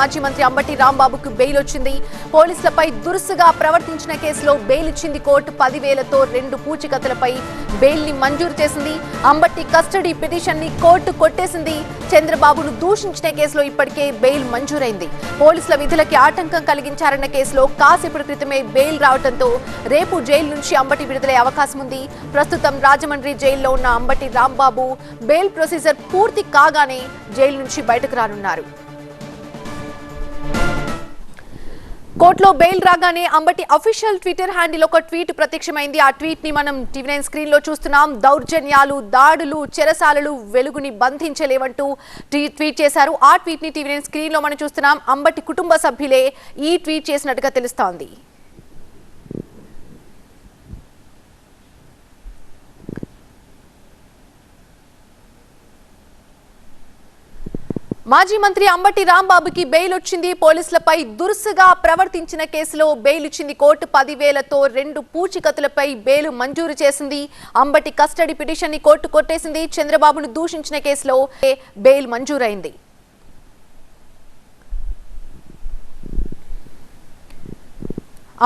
మాజీ మంత్రి అంబటి రాంబాబుకు బెయిల్ వచ్చింది. పోలీసులపై దురుసుగా ప్రవర్తించిన కేసులో బెయిల్ ఇచ్చింది కోర్టు. 10,000తో 2 పూచికత్తులపై బెయిల్ ని మంజూరు చేసింది. అంబటి కస్టడీ పిటిషన్ ని కోర్టు కొట్టేసింది. చంద్రబాబును దూషించిన కేసులో ఇప్పటికే బెయిల్ మంజూరైంది. పోలీసుల విధులకి ఆటంకం కలిగించారన్న కేసులో కాసేపటి క్రితమే బెయిల్ రావడంతో రేపు జైలు నుంచి అంబటి విడుదలయ్యే అవకాశం ఉంది. ప్రస్తుతం రాజమండ్రి జైల్లో ఉన్న అంబటి రాంబాబు బెయిల్ ప్రొసీజర్ పూర్తి కాగానే జైలు నుంచి బయటకు రానున్నారు. కోర్టులో బెయిల్ రాగానే అంబటి అఫీషియల్ ట్విట్టర్ హ్యాండిల్ ఒక ట్వీట్ ప్రత్యక్షమైంది. ఆ ట్వీట్ ని మనం టీవీ9 స్క్రీన్ లో చూస్తున్నాం. దౌర్జన్యాలు, దాడులు, చెరసాలలు వెలుగుని బంధించలేవంటూ ట్వీట్ చేశారు. ఆ ట్వీట్ ని టీవీ9 స్క్రీన్ లో మనం చూస్తున్నాం. అంబటి కుటుంబ సభ్యులే ఈ ట్వీట్ చేసినట్టుగా తెలుస్తోంది. మాజీ మంత్రి అంబటి రాంబాబుకి బెయిల్ వచ్చింది. పోలీసులపై దురుసుగా ప్రవర్తించిన కేసులో బెయిల్ ఇచ్చింది కోర్టు. 10,000తో 2 పూచికత్తులపై బెయిల్ మంజూరు చేసింది. అంబటి కస్టడీ పిటిషన్ ని కోర్టు కొట్టేసింది. చంద్రబాబును దూషించిన కేసులో బెయిల్ మంజూరైంది.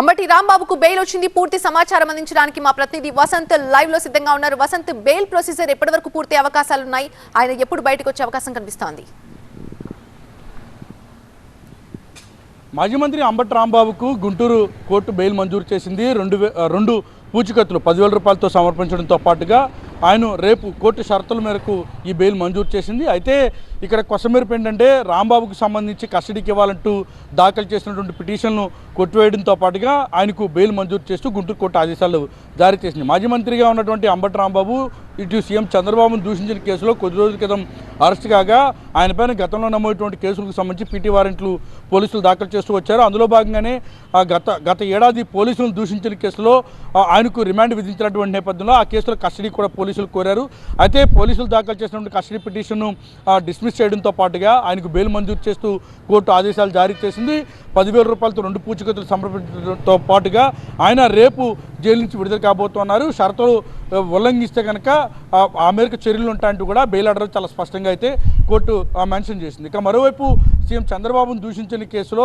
అంబటి రాంబాబుకు బెయిల్ వచ్చింది. పూర్తి సమాచారం అందించడానికి మా ప్రతినిధి వసంత్ లైవ్ లో సిద్ధంగా ఉన్నారు. వసంత్, బెయిల్ ప్రొసీజర్ ఎప్పటి వరకు పూర్తి అవకాశాలున్నాయి? ఆయన ఎప్పుడు బయటకు వచ్చే అవకాశం కనిపిస్తోంది? మాజీ మంత్రి అంబటి రాంబాబుకు గుంటూరు కోర్టు బెయిల్ మంజూరు చేసింది. 2 పూచికత్తులు 10,000 రూపాయలతో సమర్పించడంతో పాటుగా ఆయన రేపు కోర్టు షరతుల మేరకు ఈ బెయిల్ మంజూరు చేసింది. అయితే ఇక్కడ కొసమెరుపు ఏంటంటే రాంబాబుకు సంబంధించి కస్టడీకి ఇవ్వాలంటూ దాఖలు చేసినటువంటి పిటిషన్ను కొట్టివేయడంతో పాటుగా ఆయనకు బెయిల్ మంజూరు చేస్తూ గుంటూరు కోర్టు ఆదేశాలు జారీ చేసింది. మాజీ మంత్రిగా ఉన్నటువంటి అంబటి రాంబాబు ఇటు సీఎం చంద్రబాబును దూషించిన కేసులో కొద్ది రోజుల క్రితం అరెస్ట్ కాగా ఆయనపైన గతంలో నమోదైనటువంటి కేసులకు సంబంధించి పీటీ వారెంట్లు పోలీసులు దాఖలు చేస్తూ వచ్చారు. అందులో భాగంగానే గత ఏడాది పోలీసులను దూషించిన కేసులో ఆయనకు రిమాండ్ విధించినటువంటి నేపథ్యంలో ఆ కేసులో కస్టడీ కూడా పోలీసులు కోరారు. అయితే పోలీసులు దాఖలు చేసినటువంటి కస్టడీ పిటిషన్ను డిస్మిస్ చేయడంతో పాటుగా ఆయనకు బెయిల్ మంజూరు చేస్తూ కోర్టు ఆదేశాలు జారీ చేసింది. 10,000 రూపాయలతో 2 పూచికత్తులు సమర్పించడంతో పాటుగా ఆయన రేపు జైలు నుంచి విడుదల కాబోతున్నారు. షరతులు ఉల్లంఘిస్తే కనుక ఆ మేరకు చర్యలు ఉంటాయంటూ కూడా బెయిల్ ఆర్డర్ చాలా స్పష్టంగా అయితే కోర్టు మెన్షన్ చేసింది. ఇక మరోవైపు సీఎం చంద్రబాబును దూషించిన కేసులో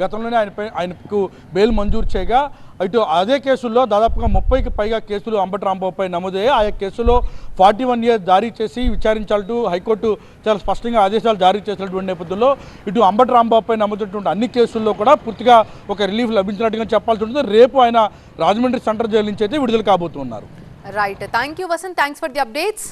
గతంలోనే ఆయనకు బెయిల్ మంజూరు చేయగా ఇటు అదే కేసుల్లో దాదాపుగా 30కి పైగా కేసులు అంబటి రాంబాబుపై నమోదయ్యాయి. ఆయా కేసులో 41 ఇయర్స్ జారీ చేసి విచారించాలంటూ హైకోర్టు చాలా స్పష్టంగా ఆదేశాలు జారీ చేసినటువంటి నేపథ్యంలో ఇటు అంబటి రాంబాబుపై నమోదైనటువంటి అన్ని కేసుల్లో కూడా పూర్తిగా ఒక రిలీఫ్ లభించినట్టుగా చెప్పాల్సి ఉంటుంది. రేపు ఆయన రాజమండ్రి సెంట్రల్ జైలు నుంచి అయితే విడుదల కాబోతున్నారు. Right, thank you Vasanth, thanks for the updates.